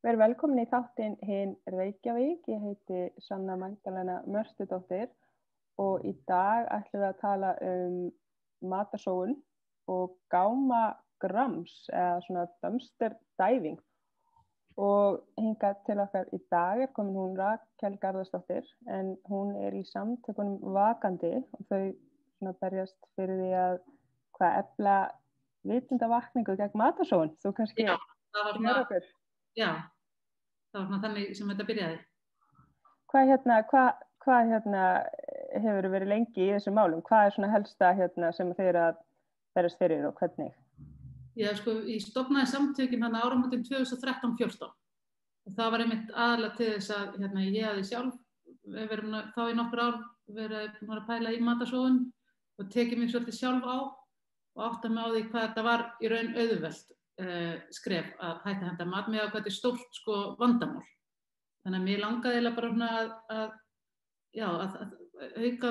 Verið velkomin í þáttinn Hin Reykjavík. Ég heiti Sanna Magdalena Mörtudóttir og í dag ætlum við að tala matarsóun og gámagrams eða svona dumpster diving. Og hingað til okkar í dag komin hún Rakel Garðarsdóttir en hún í samtökunum Vakandi og þau svona berjast fyrir því að efla vitundavakningu gegn matarsóun. Þú kannski það var þannig sem þetta byrjaði. Hvað hefur verið lengi í þessum málum? Hvað svona helsta sem þeir að berjast fyrir og hvernig? Ég stofnaði samtökin áramótin 2013-14 og það var einmitt aðalega til þess að ég hafði sjálf verið þá í nokkur ár verið að pæla í matarsóun og tekið mig svolítið sjálf á og átta mig á því hvað þetta var í raun auðvelt skref að hætta henda mat með hvað þetta er stórt vandamál. Þannig að mér langaði eiginlega bara að auka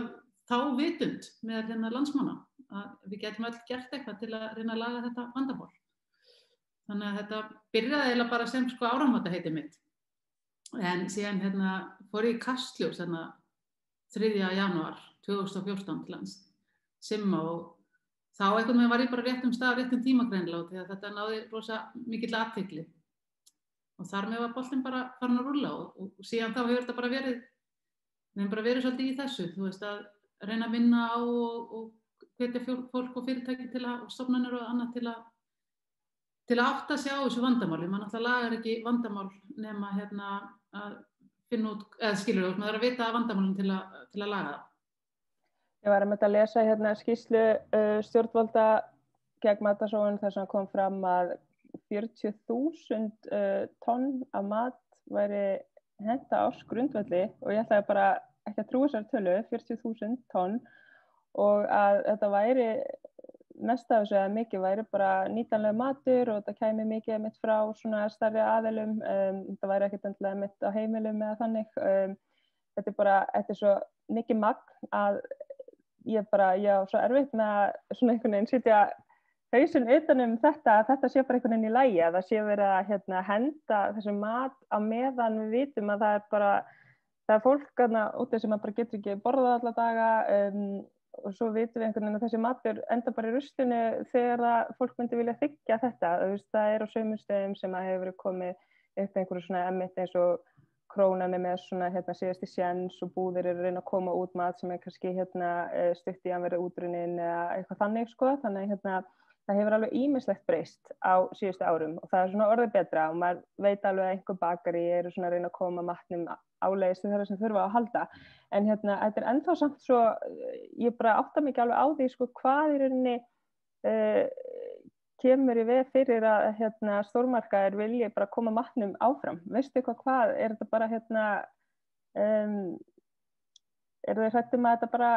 þá vitund með landsmanna að við getum öll gert eitthvað til að reyna að laga þetta vandamál. Þannig að þetta byrjaði eiginlega bara sem áramótaheitið mitt. En síðan fór ég í Kastljós 3. janúar 2014 til hans simma og þá einhvern veginn var ég bara réttum stað, réttum tíma greinilega því að þetta náði rosa mikill athygli. Og þar með var boltinn bara farin að rúlla og síðan þá hefur þetta bara verið svolítið í þessu, að reyna að vinna á og hvetja fólk og fyrirtæki og stofnanir og annað til að átta sig á þessu vandamáli. Man náttúrulega lagar ekki vandamál nema að finna út, eða skilur maður að vita vandamálum til að laga það. Ég var að lesa skýrslu stjórnvalda gegn matarsóun þar sem kom fram að 40.000 tonn af mat væri henta ársgrundvelli og ég ætlaði bara ekki að trúa þessari tölu, 40.000 tonn og að þetta væri mest af þessu að mikið væri bara nýtanlega matur og þetta kæmi mikið mitt frá svona stærri aðilum, þetta væri ekkert endilega mitt á heimilum eða þannig. Þetta er svo mikið magn að ég á svo erfitt með að svona einhvern veginn setja hausinn utan þetta sé bara einhvern veginn í lagi að það sé verið að henda þessum mat á meðan við vitum að það er fólk úti sem bara getur ekki borðað alla daga og svo vitum við einhvern veginn að þessi matur enda bara í ruslinu þegar fólk myndi vilja þiggja þetta. Það er á sömu stöðum sem að hefur verið komið upp einhverju svona emmitt eins og Krónan með svona síðasti séns og búðir að reyna að koma út mat sem kannski stutt í að vera útrunnin eða eitthvað þannig Þannig það hefur alveg ýmislegt breyst á síðustu árum og það er svona orðið betra og maður veit alveg að einhver bakari eru svona að reyna að koma matnum áleiðis til þeirra sem þurfa að halda. En þetta er ennþá samt svo, ég bara átta mig ekki alveg á því hvað í rauninni kemur í veg fyrir að stórmarkaðir vilji bara koma matnum áfram. Veistu hvað? Er þetta bara eru þið hræddir með þetta bara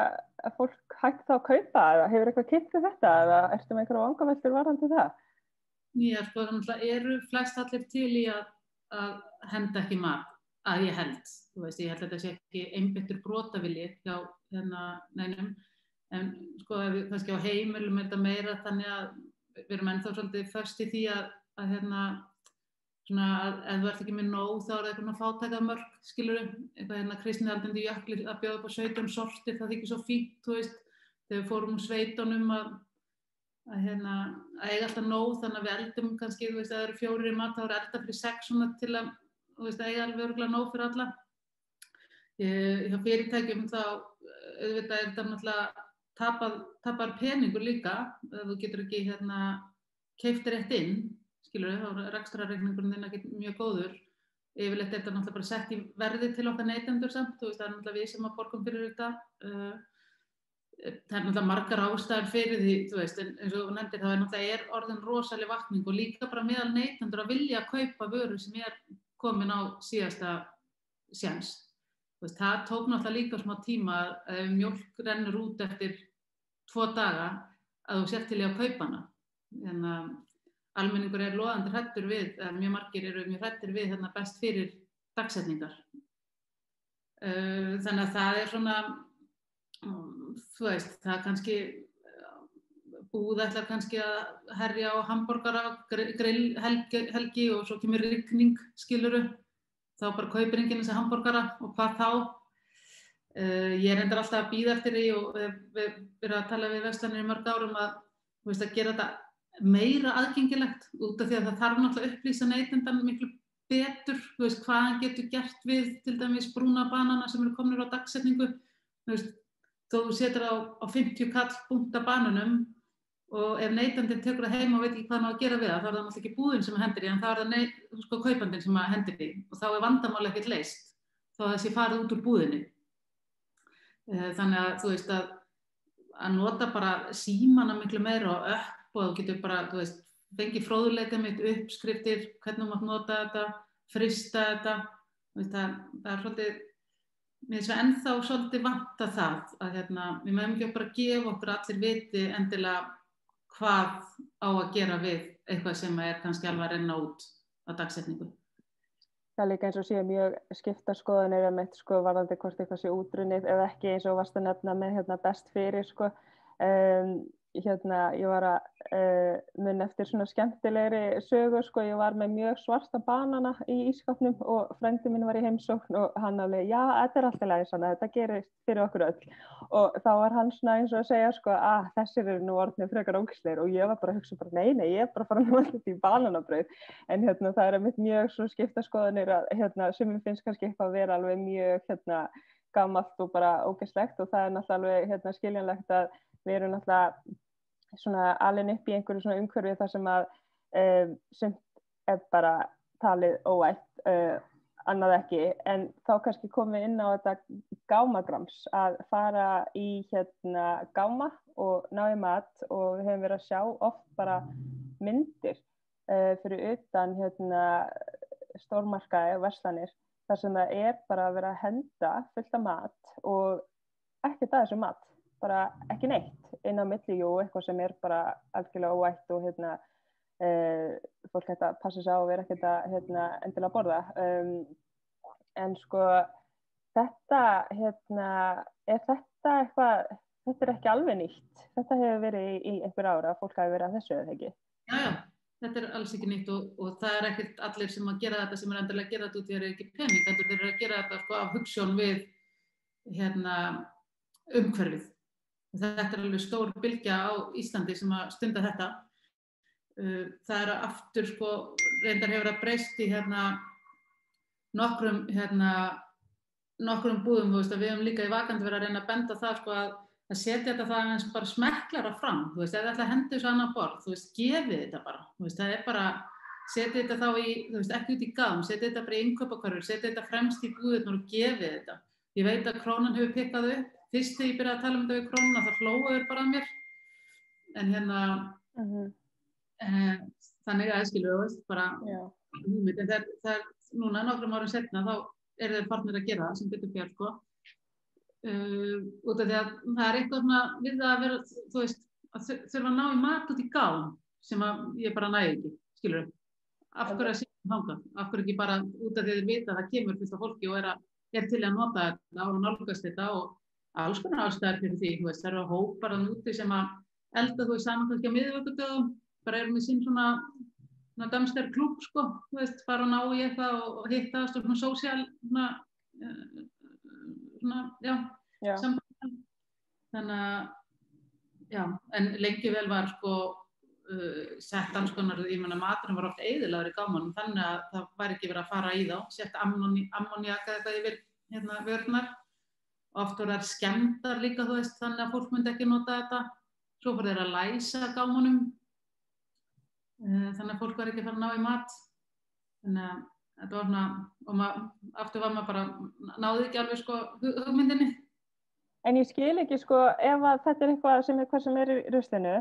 að fólk hætti þá að kaupa eða hefur eitthvað kynnt við þetta eða ertu með einhverja vangaveltur varðandi það? Já, náttúrulega eru flest allir til í að henda ekki mat að ég held. Ég held að þetta sé ekki einbeittur brotavilji hjá neinum en kannski á heimilum er þetta meira þannig að við erum ennþá svolítið föst í því að ef þú ert ekki með nóg þá er það eitthvað fátæktarmörk, skilurðu, eitthvað kristnihaldandi jökli að bjóða upp á 17 sortir, það þykir svo fínt, þegar við fórum sveitunum að eiga alltaf nóg, þannig að við eldum kannski, ef það eru 4 í mat, þá er elda fyrir 6 svona til að eiga alveg örugglega nóg fyrir alla. Hjá fyrirtækjum þá auðvitað er þetta náttúrulega tapar peningur líka, þú getur ekki keypt rétt inn, skilurðu, þá er rekstrarreikningurinn þinn ekki mjög góður. Yfirleitt er þetta náttúrulega bara sett í verði til okkar neytendur samt, það er náttúrulega við sem að borgum fyrir þetta. Það er náttúrulega margar ástæður fyrir því, en eins og þú nefndir, það náttúrulega orðin rosaleg vakning og líka bara meðal neytendur að vilja kaupa vöru sem komin á síðasta séns. Það tók náttúrulega líka smá tíma að ef mjólk rennur út eftir 2 daga að þú sért til í að kaupa hana. Almenningur loðandi hræddur við, mjög margir eru mjög hræddir við best fyrir dagsetningar. Þannig að það er svona, það kannski búð ætlar kannski að herja á hamborgara, grillhelgi og svo kemur rigning, skilurðu, þá bara kaupir enginn þessi hamborgara og hvað þá. Ég reyndar alltaf að bíða eftir því og við erum að tala við verslanir í mörg árum að, að gera þetta meira aðgengilegt út af því að það þarf náttúrulega að upplýsa neytendan miklu betur, hvað hann getur gert við til dæmis brúna banana sem eru komnir á dagsetningu. Þó þú setur á 50 kall búnt af bananum og ef neytandinn tekur það heim og veit ekki hvað hann á að gera við það, þá er það náttúrulega ekki búðin sem hendir í, en þá er það kaupandinn sem hendir í og þá er vandamál ekkert leyst, þá það sé farið út úr búðinni. Þannig að að nota bara símana miklu meira og upp og þú getur bara, fengið fróðleika mitt, uppskriftir, hvernig þú mátt nota þetta, frista þetta, það er svolítið, mér finnst ennþá svolítið vanta það að við mögum ekki bara gefa okkur allir viti endilega hvað á að gera við eitthvað sem er kannski alveg að renna út á dagsetningu. Það er líka eins og sé mjög skiptar skoðanir mitt varðandi hvort eitthvað sé útrunnið eða ekki, eins og varst að nefna með best fyrir ég var að mun eftir svona skemmtilegri sögu ég var með mjög svarta banana í ísskápnum og frændi minn var í heimsókn og hann alveg, já, þetta er alltaf lægi svona, þetta gerist fyrir okkur öll og þá var hann svona eins og að segja þessir eru nú orðnir frekar ógeðslegir og ég var bara að hugsa nei, ég er bara að fara nú alltaf í bananabrauð en það er einmitt mjög svo skipta skoðanir að sem mér finnst kannski eitthvað að vera alveg mjög gamalt og bara ógeðslegt og það er náttúrulega alveg skiljanlegt að við erum náttúrulega svona alin upp í einhverju svona umhverfi þar sem að sumt er bara talið óætt, annað ekki, en þá kannski komum við inn á þetta gámagrams að fara í gáma og ná í mat og við höfum verið að sjá oft bara myndir fyrir utan stórmarkaði og verslanir þar sem það er bara að vera að henda fullt af mat og ekkert að þessu mat, bara ekki neitt inn á milli, jú, eitthvað sem er bara algjörlega óætt og fólk hægt að passa sig á og vera ekkert að endilega borða en þetta er þetta eitthvað, þetta er ekki alveg nýtt, þetta hefur verið í einhver ára, fólk hafi verið að þessu eða ekki? Já, þetta er alls ekki nýtt og það er ekkert allir sem að gera þetta sem er endilega að gera þetta út því að það er ekki pening, þeir eru að gera þetta af hugsjón við umhverfið. Þetta er alveg stór bylgja á Íslandi sem að stunda þetta. Það er aftur reyndar hefur að breyst í nokkrum búðum, við höfum líka í Vakandi verið að reyna að benda það að setja þetta það eins bara smekklara fram, ef það ætla að henda þessu annað borð, gefið þetta bara, það er bara, setja þetta þá í, ekki út í gám, setja þetta bara í innkaupakörfur, setja þetta fremst í búðirnar og gefið þetta. Ég veit að Krónan hefur pikkað upp, fyrst þegar ég byrjaði að tala um þetta við Krónuna, það hlóðu bara að mér, en þannig að skilur bara hugmynd, en það er núna nokkrum árum seinna, þá eru þeir farnir að gera það sem betur fer, út af því að það er eitthvað við það að vera, að þurfa að ná í mat út í gám, sem að ég bara næði ekki, skilur af hverju að sýna hanga, af hverju ekki bara út af því að þið vita að það kemur fullt af fólki og er til að nota þetta og nálgast þetta og alls konar ástæður fyrir því, það eru hópar að úti sem að elda saman kannski á miðvikudögum, bara erum við sín svona dumpster klúbb, fara að ná í eitthvað og hittast og svona sósíal samband. Þannig að, en lengi vel var sett alls konar, ég meina maturinn var oft eyðilegur í gámanum, þannig að það var ekki verið að fara í þá, sett ammóníaka eitthvað yfir vörnar. Oft voru þær skemmdar líka, þannig að fólk myndi ekki nota þetta. Svo fóru þeir að læsa gámunum, þannig að fólk var ekki að fara að ná í mat. Þannig að þetta var svona, og aftur var maður bara, náði ekki alveg hugmyndinni. En ég skil ekki, ef að þetta er eitthvað sem er í ruslinu,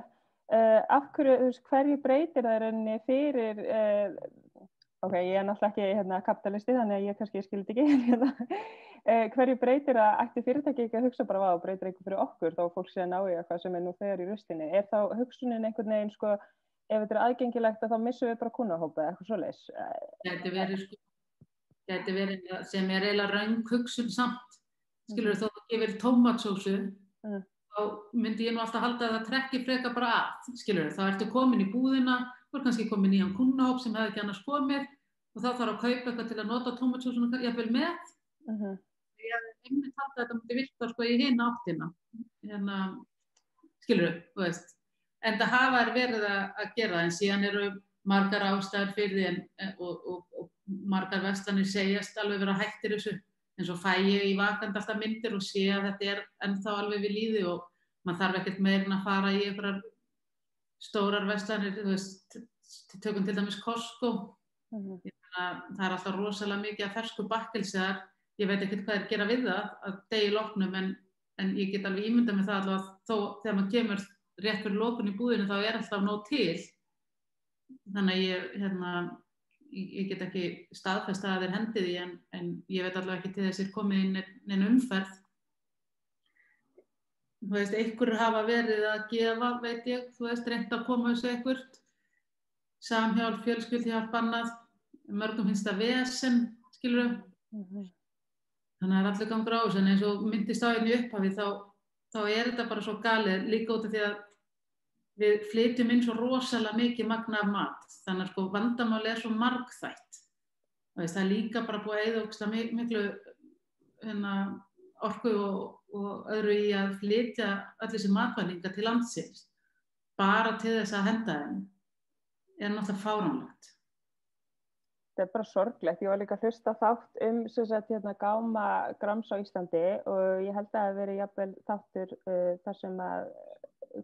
af hverju breytir það rauninni fyrir, ok, ég er náttúrulega ekki kapitalisti, þannig að ég kannski skil þetta ekki, hverju breytir það, ætti fyrirtæki ekki að hugsa bara og breytir eitthvað fyrir okkur, þá fólk sé að ná í eitthvað sem er nú þegar í ruslinu. Er þá hugsunin einhvern veginn, ef þetta er aðgengilegt þá missum við bara kúnnahópa eða eitthvað svoleiðis? Gæti verið sem er eiginlega röng hugsun samt. Skilur þó að gefur tómatsósu, þá myndi ég nú alltaf halda að það trekki frekar bara að, skilur þá ertu komin í búðina, þú kannski komin í nýjan kúnnahóp sem hefði ekki annars komið og þá þarf að kaupa eitthvað til að nota tómatsósuna jafnvel með. Ég hefði einmitt haldið að þetta myndi virka sko í hina áttina. Skilur þú veist. En það hafa verið að gera en síðan eru margar ástæður fyrir því og margar verslanir segjast alveg vera hættir þessu. En svo fæ ég í vakandi alltaf myndir og sé að þetta ennþá alveg við lýði og maður þarf ekkert meira en að fara í einhverjar stórar verslanir, þú veist, tökum til dæmis Costco. Það alltaf rosalega mikið af fersku bakkelsi þar. Ég veit ekkert hvað gera við það að degi loknum en ég get alveg ímyndað með það alveg þó þegar maður kemur rétt fyrir lokun í búðinu þá alltaf nóg til. Þannig að ég get ekki staðfest að þeir hendi því en ég veit alveg ekki til þessir komið inn en umferð. Þú veist, einhverjir hafa verið að gefa, veit ég, þú veist, reynt að koma þessu einhvert. Samhjálp, fjölskyldhjálp, annað. Mörgum finnst það vesen, skilurðu. Þannig að allir gangur á þessu, en eins og myndist á í upphafi þá þetta bara svo galið, líka út af því að við flytjum inn svo rosalega mikið magna af mat. Þannig að sko vandamál svo margþætt. Það líka bara búið að eyða ógeðslega miklu orku og öðru í að flytja öll þessi matvælinga til landsins bara til þess að henda þeim náttúrulega fáránlegt. Þetta bara sorglegt. Ég var líka að hlusta þátt gáma grams á Íslandi og ég held að það hafi verið jafnvel þáttur þar sem að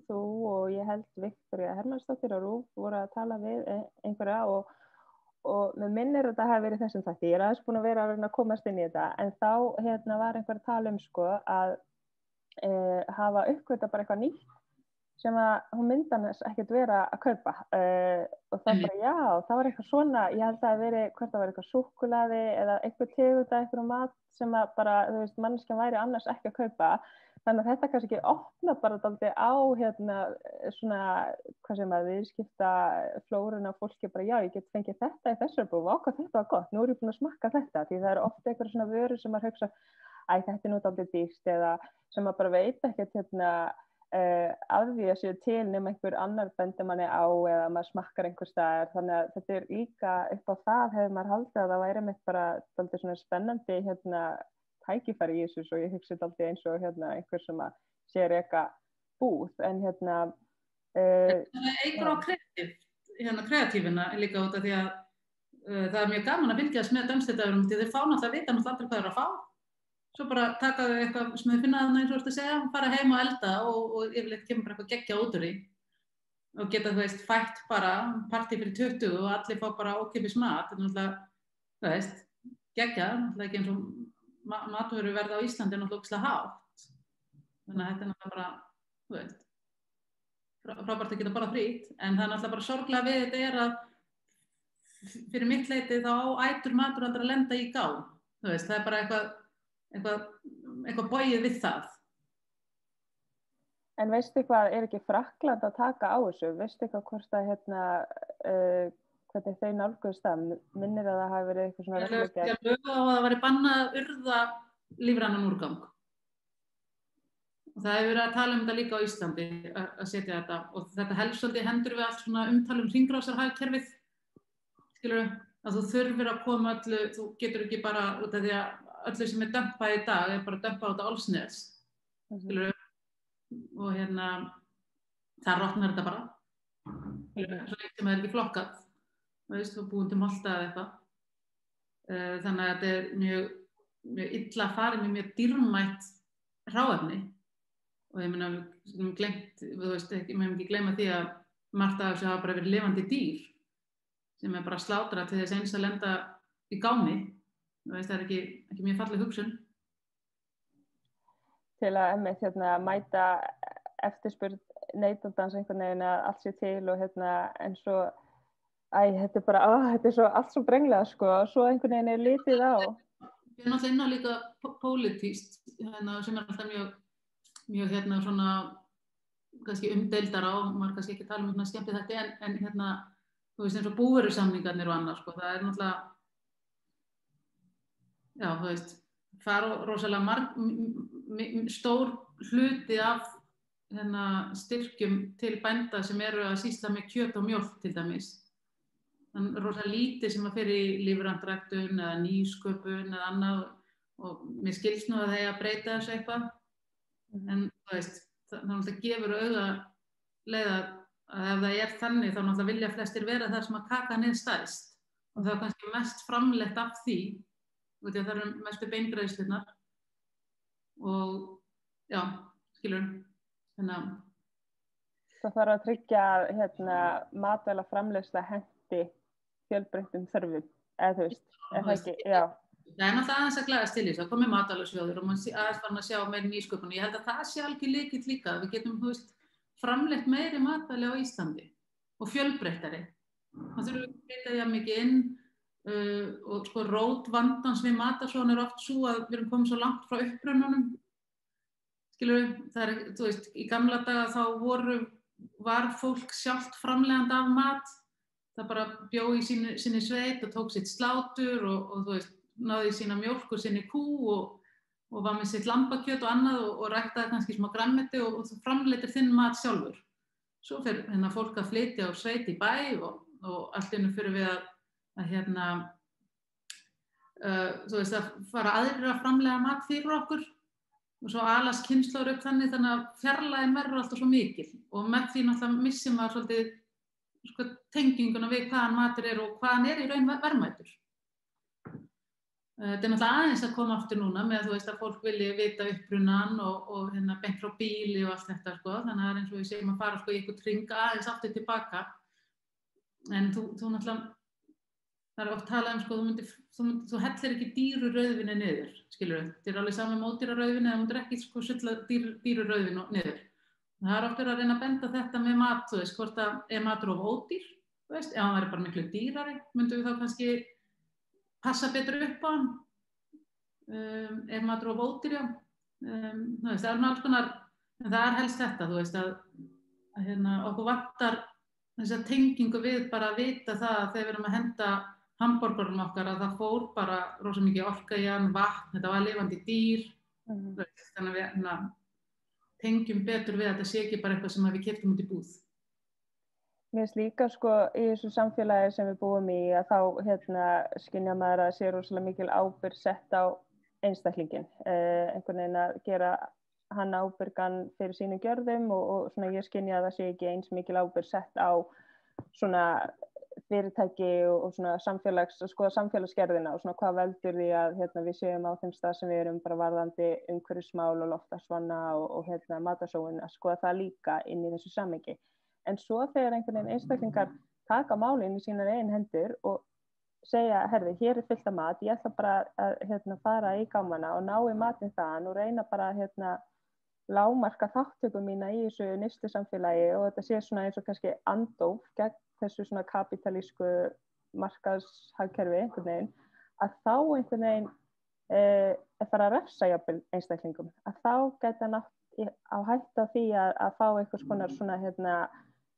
þú og ég held Viktoría Hermannsdóttir og Rúf voru að tala við einhverja og með minnir að það hafi verið þessum þætti. Ég aðeins búin að vera að komast inn í þetta en þá var einhver að tala sko að hafa uppgötvað bara eitthvað nýtt sem að hún myndi annars ekkert vera að kaupa og það bara já, það var eitthvað svona, ég held að það hafi verið hvort það var eitthvað súkkulaði eða eitthvað tegund af eitthvað mat sem að bara, þú veist, manneskjan væri annars ekki að kaupa. Þannig að þetta kannski opna bara dálítið á svona, hvað sem að viðskipta flóruna fólki bara, já, ég get fengið þetta í þessu búð, hvað þetta var gott, nú er ég búin að smakka þetta, því það eru ofta einhverja svona vörur sem maður hugsa, þetta nú dálítið dýrt eða sem maður bara veit ekkert af því að séu til nema einhver annar bendir manni á eða maður smakkar einhver staðar, þannig að þetta líka upp á það hefur maður haldið að það væri mitt bara dálítið svona spennandi tækifæri í þessu og ég hugsi alltaf eins og einhver sem að sé reka búð en einhver á kreatífina líka út af því að það er mjög gaman að fylgjast með dansleitaðurum því þeir fá náttúrulega vita náttúrulega hvað þeir að fá svo bara taka þau eitthvað sem þau finna þarna eins og þú ert að segja fara heim og elda og yfirleitt kemur bara eitthvað geggja út úr því og geta þú veist fætt bara partí fyrir 20 og allir fá bara ókeypis mat þetta er náttúrulega þú veist geggja náttúrulega ekki eins og matvöru verð á Íslandi náttúrulega ógeðslega hátt. Þannig að þetta er náttúrulega bara, þú veist, frábært að geta bara frýtt, en það er náttúrulega bara sorglega við þetta að fyrir mitt leyti þá ætur matur aldrei að lenda í gám. Þú veist, það er bara eitthvað bogið við það. En veistu hvað, er ekki Frakkland að taka á þessu? Veistu eitthvað hvort að hvernig þau nálguðust það? Minnir að það hafi verið eitthvað svona reglugerð? Ég lög á að það væri bannað að urða lífrænan úrgang. Og það hefur verið að tala um þetta líka á Íslandi að setja þetta og þetta helst svolítið hendur við allt svona umtalum hringrásarhagkerfið. Skilurðu? Að þú þurfir að koma öllu, þú getur ekki bara út af því að öllu sem dömpað í dag bara dömpað út á Álfsnes. Skilurðu? Og það rotnar þetta bara. Svo lengt sem það ekki flokkað. Þú búin til molta eða eitthvað. Þannig að þetta er mjög illa farið með mjög dýrmætt hráefni. Og ég meina, við höfum ekki gleyma því að margt af þessu hafa bara verið lifandi dýr sem er bara slátrað til þess eins að lenda í gámi. Það er ekki mjög falleg hugsun. Til að einmitt mæta eftirspurn neytandans einhvern veginn að allt sé til og en svo þetta er bara, þetta er svo allt svo brenglega sko, svo einhvern veginn er litið á. Ég er náttúrulega inn á líka pólitískt, sem er alltaf mjög svona, kannski umdeildara og maður kannski ekki tala um skemmti þetta, en þú veist eins og búvörusamningarnir og annað sko, það er náttúrulega, já þú veist, rosalega stór hluti af styrkjum til bænda sem eru að sýsla með kjöt og mjólk til dæmis. Þannig rosa lítið sem að fer í lífræktræktun eða nýsköpun eða annað og mér skilst nú að það að breyta þessu eitthvað. En þú veist, það náttúrulega gefur auga leið að ef það þannig þá náttúrulega vilja flestir vera þar sem að kakan stærst og það kannski mest framleitt af því og því að það eru mestu beingreiðslurnar og já, skilur Það þarf að tryggja matvælaframleiðsla henti fjölbreyttum þörfum eða þú veist, það ekki, já Það náttúrulega aðeins að glæðast til þess að komið matvælasjóður og maður aðeins fann að sjá meiri nýsköpun. Ég held að það sé algjör lykill líka. Við getum, þú veist, framleitt meiri matvæli á Íslandi og fjölbreyttari. Það þurfum við að breyta því að mikið inn og sko rót vandans við matarsóun oft svo að við erum komið svo langt frá upprunanum. Skilur, það þú veist, í gamla daga þá var fólk sjálft framleiðandi af mat. Það bara bjó í sinni sveit og tók sitt slátur og þú veist, náði sína mjólk og sinni kú og var með sitt lambakjöt og annað og ræktaði kannski smá grænmeti og þú framleitir þinn mat sjálfur. Svo fer fólk að flytja á sveit í bæ og allt einu fyrir við að þú veist, að fara aðrir að framleiða mat fyrir okkur og svo alast kynslóður upp þannig að fjarlægðin verður alltaf svo mikil og með því náttúrulega missir maður svolítið sko, tenginguna við hvaðan matur og hvaðan í raun verðmætur. Þetta náttúrulega aðeins að koma aftur núna með þú veist að fólk vilji vita upprunan og beint frá bíli og allt þetta sko. Þannig að það eins og við segjum að fara sko í einhvern hring aðeins aftur tilbaka. En þú náttúrulega, það oft talað sko, þú hellir ekki dýru rauðvíni niður, skilurðu. Þetta alveg sami módýra rauðvíni, það myndir ekki sko sulla dýru rauðvíni niður. Það oft að reyna að benda þetta með mat, þú veist, hvort að matur of ódýr, þú veist, ef hann væri bara miklu dýrari, myndum við þá kannski passa betur upp á hann ef matur of ódýr, já. Þú veist, það alls konar, en það helst þetta, þú veist, að okkur vantar þessa tengingu við bara að vita það að þegar við erum að henda hamborgarum okkar að það fór bara rosa mikið orka í hann, vatn, þetta var lifandi dýr, þannig að við tengjum betur við að þetta sé ekki bara eitthvað sem við keyptum út í búð. Mér finnst líka sko í þessu samfélagi sem við búum í að þá skynja maður að sé rosalega mikil ábyrgð sett á einstaklingin. Einhvern veginn að gera hann ábyrgan fyrir sínum gjörðum og svona ég skynja að það sé ekki eins mikil ábyrgð sett á svona fyrirtæki og svona samfélagsgerðina og svona hvað veldur því að við séum á þeim stað sem við erum bara varðandi umhverfismál og loftslagsvána og matarsóun að skoða það líka inn í þessu samhengi. En svo þegar einhvern veginn einstaklingar taka málin í sínar eigin hendur og segja, herði, hér fullt af mat, ég ætla bara að fara í gámana og ná í matinn þaðan og reyna bara að lágmarka þáttöku mína í þessu neyslusamfélagi og þetta sé svona eins og kannski andóf gegn þessu svona kapítalísku markaðshagkerfi einhvern veginn, að þá einhvern veginn fara að refsa jafnvel einstaklingum, að þá geta nátt á hætta því að fá einhvers konar svona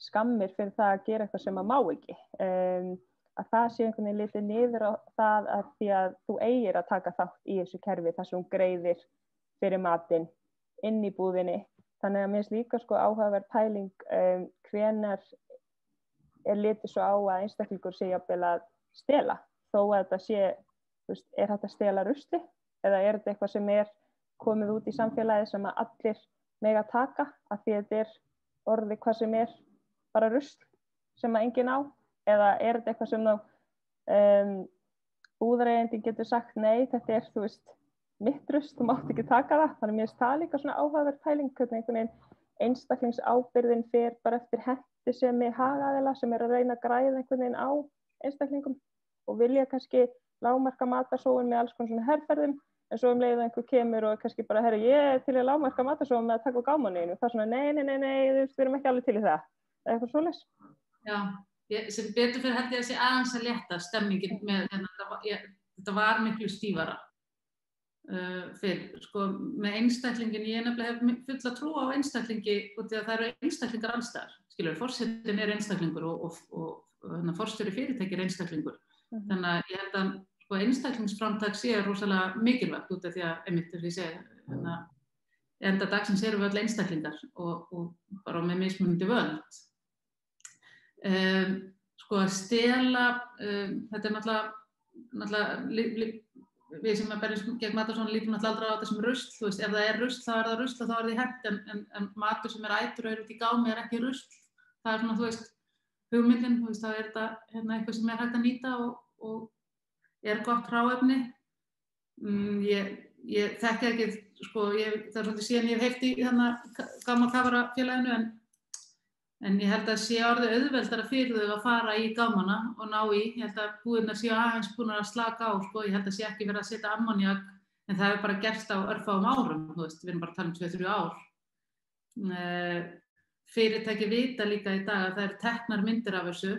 skammir fyrir það að gera eitthvað sem að má ekki. Að það sé einhvern veginn litið niður á það að því að þú eigir að taka þátt í þessu kerfi þar sem hún greiðir fyrir matinn inn í búðinni. Þannig að mér finnst líka sko áhugaverð pæling hvenær litið svo á að einstaklingur sé jafnvel að stela. Þó að þetta sé, þú veist, þetta stela rusli eða þetta eitthvað sem komið út í samfélagi sem að allir mega taka að því þetta orðið hvað sem bara rusl sem að enginn á eða þetta eitthvað sem þá búðareigandi getur sagt nei, þetta þú veist, mitt rusl, þú mátt ekki taka það. Þannig mér finnst það líka svona áhugaverð pæling hvernig einhvern veginn einstaklingsábyrgðin fer bara eftir henti sem hagaðila sem að reyna að græða einhvern veginn á einstaklingum og vilja kannski lágmarka matarsóun með alls konar svona herferðum. En svo leið einhver kemur og kannski bara, herri, ég til að lágmarka matarsóun með að taka á gámaninu. Það svona, nei, þú veist, við erum ekki alveg til í það. Er eitthvað svoleiðis? Já, sem betur fyrir held ég að sé aðeins að létta stemmingin með þetta var miklu stífara fyrir, sko, með einstaklingin. Ég nefnilega hef fulla trú á einstaklingi og því að það eru einstaklingar alls staðar. Skilur, forsetinn einstaklingur og forstjóri fyrirtæki einstaklingur. Þannig að ég held að einstaklingsframtak sé rosalega mikilvægt út af því að einmitt, því ég segi, enda dagsins erum við öll einstaklingar og bara með mismunandi völd. Sko að stela, þetta náttúrulega við sem berjumst gegn matarsóun lítum náttúrulega aldrei á þetta sem rusl, þú veist, ef það rusl þá það rusl og þá því hent, en matur sem ætur og út í gámi ekki rusl. Það svona, þú veist, hugmyndin, þú veist, þá þetta eitthvað sem hægt að nýta og gott hráefni. Ég þekki ekki, sko, það svolítið síðan ég hef heyrt í gamla kafarafélaginu, en ég held að sé orðið auðveldara fyrir þau að fara í gámana og ná í. Ég held að búðirnar séu aðeins búin að slaka á, sko. Ég held að sé ekki verið að setja ammóníak, en það hefur bara gerst á örfáum árum, þú veist, við erum bara að tala um 2-3 ár. Fyrirtæki vita líka í dag að það eru teknar myndir af þessu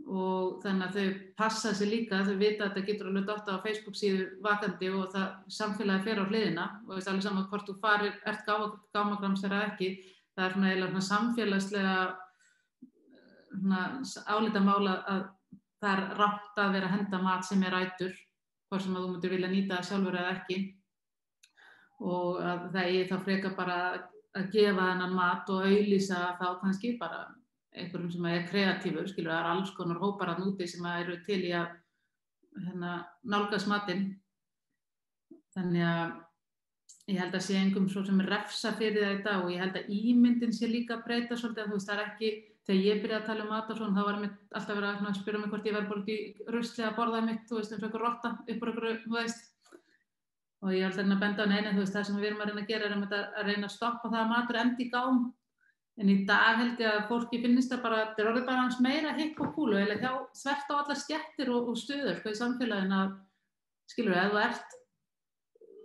og þannig að þau passa sig líka, þau vita að þetta getur alveg dotta á Facebook síðu vakandi og það samfélagi fer á hliðina og veist alveg saman hvort þú ert gámagrams eða ekki. Það svona eiginlega samfélagslega álitamál að það rangt að vera að henda mat sem ætur, hvort sem að þú myndir vilja nýta það sjálfur eða ekki. Og að það eigi þá frekar bara að gefa þennan mat og auglýsa þá kannski bara einhverjum sem kreatífur, skilur, það alls konar hópar að núti sem eru til í að nálgast matinn. Þannig að ég held að sé engum svo sem refsa fyrir það í dag og ég held að ímyndin sé líka að breyta svolítið, að þú veist, það ekki, þegar ég byrjaði að tala um matarsóun, þá var mér alltaf verið að spyrja mig hvort ég væri bara út í rusli að borða mitt, þú veist, eins og einhver rotta upp úr einhverju, þú veist. Og ég er alltaf að benda á neina, þú veist, það sem við erum að reyna að gera að reyna að stoppa það að matur endi í gám. En í dag held ég að fólki finnist það bara, þetta orðið bara hans meira hipp og kúlu, eða þvert á allar stéttir og stuður, sko, í samfélaginu að, skilur, ef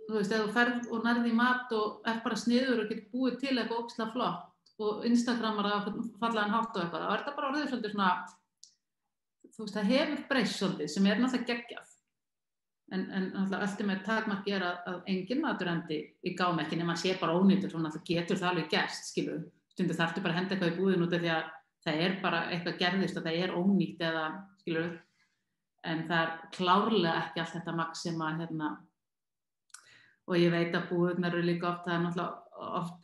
þú veist, ef þú ferð og nærði í mat og bara sniður og getur búið til eitthvað ógeðslega flott og Instagramar að fallaðan hátt og eitthvað, þá þetta bara orðið svolítið svona, þú veist, það hefur breyst svolítið sem náttúrulega geggjað. En náttúrulega ultimate takmark að engin matur endi í gámi, ekki nema að sé bara ónýtur, svo náttúrulega getur það alveg gerst, skilur. Stundum þarftu bara að henda eitthvað í búðin út af því að það bara eitthvað gerðist og það ónýtt eða, skilur, en það klárlega ekki allt þetta magn sem að, og ég veit að búðirnar eru líka oft, það náttúrulega oft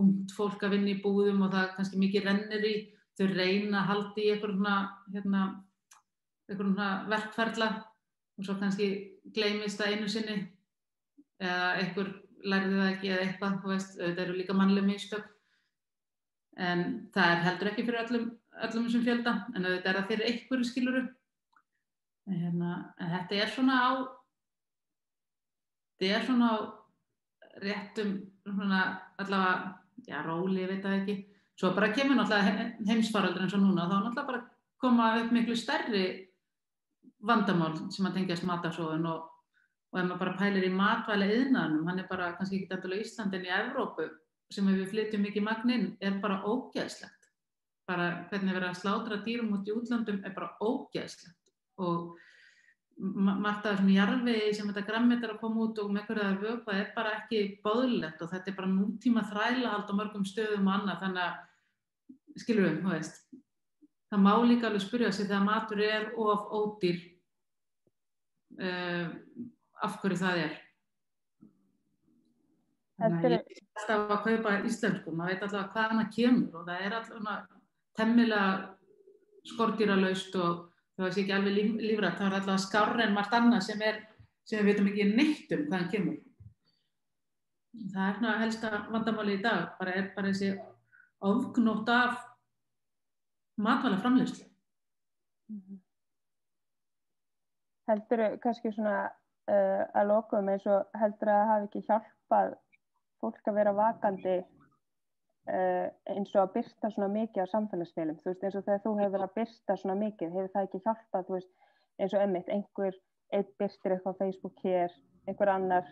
ungt fólk að vinna í búðum og það kannski mikið rennir í, þau reyna að halda í einhverjum verkferla og svo kannski gleymist það einu sinni eða einhver lærði það ekki eða eitthvað, þú veist, þetta eru líka mannleg mistök. En það heldur ekki fyrir öllum þessum fjölda, en þetta það fyrir einhverju, skiluru. En þetta svona á réttum, allavega, já, róli, ég veit það ekki. Svo bara kemur náttúrulega heimsfaraldur eins og núna, þá náttúrulega bara koma upp miklu stærri vandamál sem að tengjast matarsóun og ef maður bara pælir í matvæla iðnaðinum, hann bara kannski ekki endilega í Íslandi en í Evrópu, sem við flytjum mikið magn inn, bara ógeðslegt. Bara hvernig verið að slátra dýrum út í útlöndum bara ógeðslegt. Og margt af þessum jarðvegi sem þetta grænmeti að koma út og með einhverja vökva bara ekki boðlegt og þetta bara nútíma þrælahald á mörgum stöðum og annað, þannig að, skilur við, þú veist, það má líka alveg spyrja sig þegar matur of ódýr, af hverju það Þannig að ég veit alltaf að kaupa íslensku, maður veit alltaf hvaðan það kemur og það alltaf temmilega skordýralaust og það sé ekki alveg lífrænt, það alltaf skárri en margt annað sem við veitum ekki neitt hvaðan kemur. Það helsta vandamáli í dag, bara þessi ofgnótt af matvælaframleiðslu. Heldurðu kannski svona að lokum eins og heldurðu að það hafi ekki hjálpað fólk að vera vakandi eins og að birta svona mikið á samfélagsmiðlum, þú veist, eins og þegar þú hefur verið að birta svona mikið, hefur það ekki hjálpað, þú veist, eins og einmitt, einn birtir eitthvað á Facebook hér, einhver annar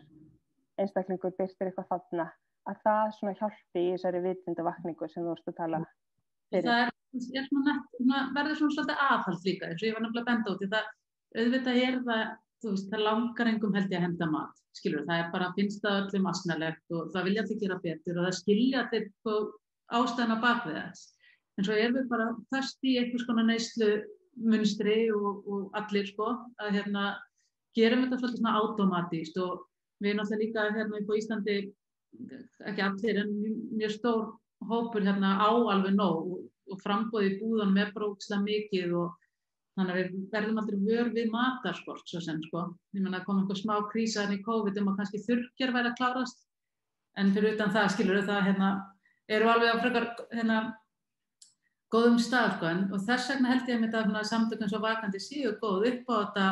einstaklingur birtir eitthvað þarna, að það svona hjálpi í þessari vitundavakningu sem þú vorst að tala fyrir. Það verður svona svolítið aðhald líka, eins og ég var nefnilega að benda út í það, auðvitað það, þú veist, það langar engum held ég að henda mat, skilur, það bara finnst það öllum asnalegt og það vilja allir gera betur og það skilja allir ástæðuna bak við þess. En svo við bara föst í einhvers konar neyslumunstri og allir, sko, að gerum þetta svolítið svona automatískt og við náttúrulega líka upp á Íslandi ekki allir en mjög stór hópur hérna á alveg nóg og framboðið í búðunum bara ógeðslega mikið og þannig að við verðum aldrei vör við matarskort svo sem sko. Ég meina kom einhver smá krísa í COVID að kannski þurrkjar væri að klárast en fyrir utan það skilur það eru alveg á frekar góðum stað sko og þess vegna held ég að samtökum svo vakandi séu góð upp á þetta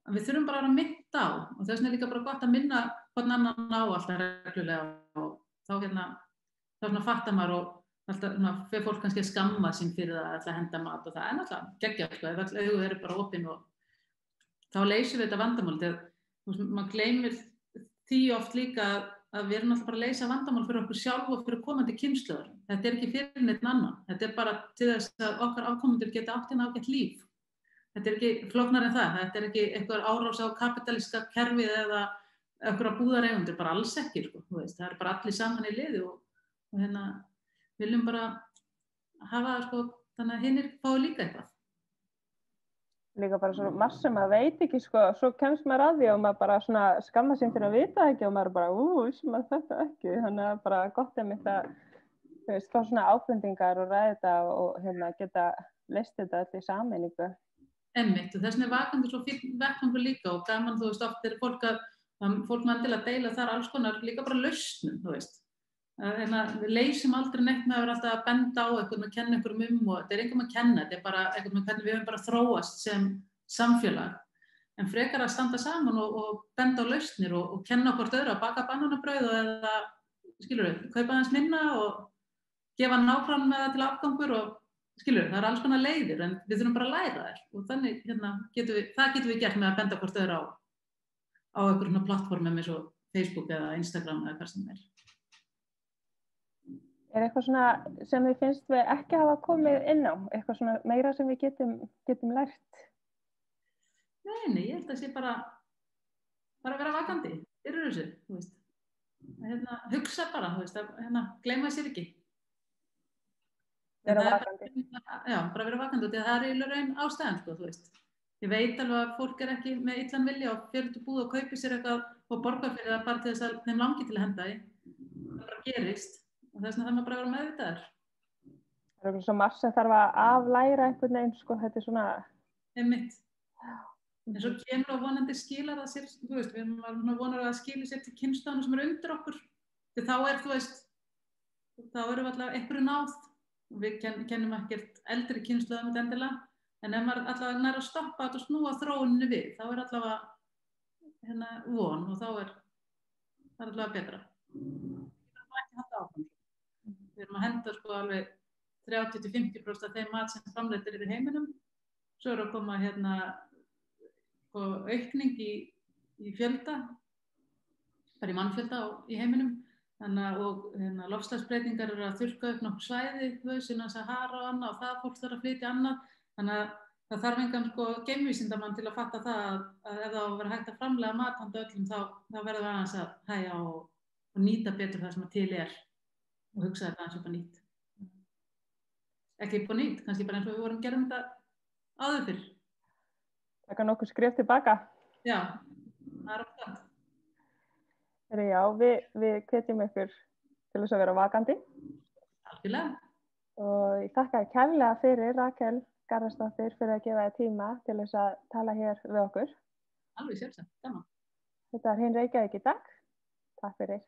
að við þurfum bara að vera minnt á og þess vegna líka bara gott að minna hvern annan á alltaf reglulega og þá fattar maður og alltaf fyrir fólk kannski að skamma sín fyrir það að henda mat og það alltaf geggjað sko ef öll augu eru bara opin og þá leysum við þetta vandamál þegar maður gleymir því oft líka að við erum alltaf bara að leysa vandamál fyrir okkur sjálf og fyrir komandi kynslóðar. Þetta ekki fyrir neitt annan. Þetta bara til þess að okkar afkomendur geta átt ágætt líf. Þetta ekki flóknar en það. Þetta ekki eitthvað árás á kapitalíska kerfið eða einhverja búðareigendur, bara alls ekki sko. Það eru bara allir saman í liði og viljum bara hafa sko, þannig að hinnir fái líka eitthvað. Líka bara svona margt sem maður veit ekki sko, svo kemst maður að því og maður bara svona skammar sín fyrir að vita ekki og maður bara, vissi maður þetta ekki, þannig að bara gott einmitt að, fá svona ábendingar og ræða þetta og geta leyst þetta öll í sameiningu. Einmitt, og þess vegna vakandi svo fínn vettvangur líka og gaman, oft er fólk mann til að deila þar alls konar líka bara lausnum, við leysum aldrei neitt með að vera alltaf að benda á eitthvað og kenna einhverjum og þetta engum að kenna, þetta bara eitthvað með hvernig við höfum bara þróast sem samfélag en frekar að standa saman og benda á lausnir og kenna hvort öðru að baka bananabrauð eða kaupa aðeins minna og gefa nákvæmlega með það til afgangur og það alls konar leiðir en við þurfum bara að læra þær og þannig getum við gert með að benda hvort öðru á einhverjum plattformum eins og Facebook eða Instagram eða hvað sem Er eitthvað svona sem þið finnst við ekki hafa komið inn á? Eitthvað svona meira sem við getum lært? Nei, ég held að sé bara að vera vakandi, fyrir þessu, hugsa bara, gleyma sér ekki. Vera vakandi? Já, bara vera vakandi og það í raun ástæðan, sko, Ég veit alveg að fólk ekki með illan vilja og fyrir til búð og kaupi sér eitthvað og borga fyrir það bara til þess að þeim langi til að henda í. Það bara gerist. Og þess vegna það maður bara vera meðvitaður. Það er svo margt sem þarf að aflæra einhvern veginn, sko, þetta er svona... Einmitt. En svo kemur og vonandi skilar það sér, við erum vonar að skila sér til kynslóðanna sem eru undir okkur. Þegar þá þá erum við alltaf einhverju náð. Við kennum ekkert eldri kynslóðum endilega. En ef maður alltaf nær að stoppa þetta og snúa þróuninni við, þá er alltaf von og þá er alltaf betra. Ekki halda áfram. Við erum að henda sko alveg 30-50% af þeim mat sem framleiddur í heiminum. Svo er að koma aukning í fjölda, bara í mannfjölda í heiminum. Og loftslagsbreytingar eru að þurrka upp nokkur svæði, sinna Sahara og annað og það fólk þarf að flytja annað. Þannig að það þarf engan geimvísindamann til að fatta það að ef það á að vera hægt að framleiða mat handa öllum þá verður við aðeins að hægja og nýta betur það sem til og hugsa þetta aðeins upp á nýtt. Ekki upp á nýtt, kannski bara eins og við gerum þetta áður fyrr. Taka nokkuð skref tilbaka. Já, það er okkar. Já, við hvetjum ykkur til þess að vera vakandi. Algjörlega. Og ég þakka kærlega fyrir Rakel Garðarsdóttir fyrir að gefa þér tíma til þess að tala hér við okkur. Alveg sjálfsagt, gaman. Þetta Hinn Reykjavík í dag. Takk fyrir.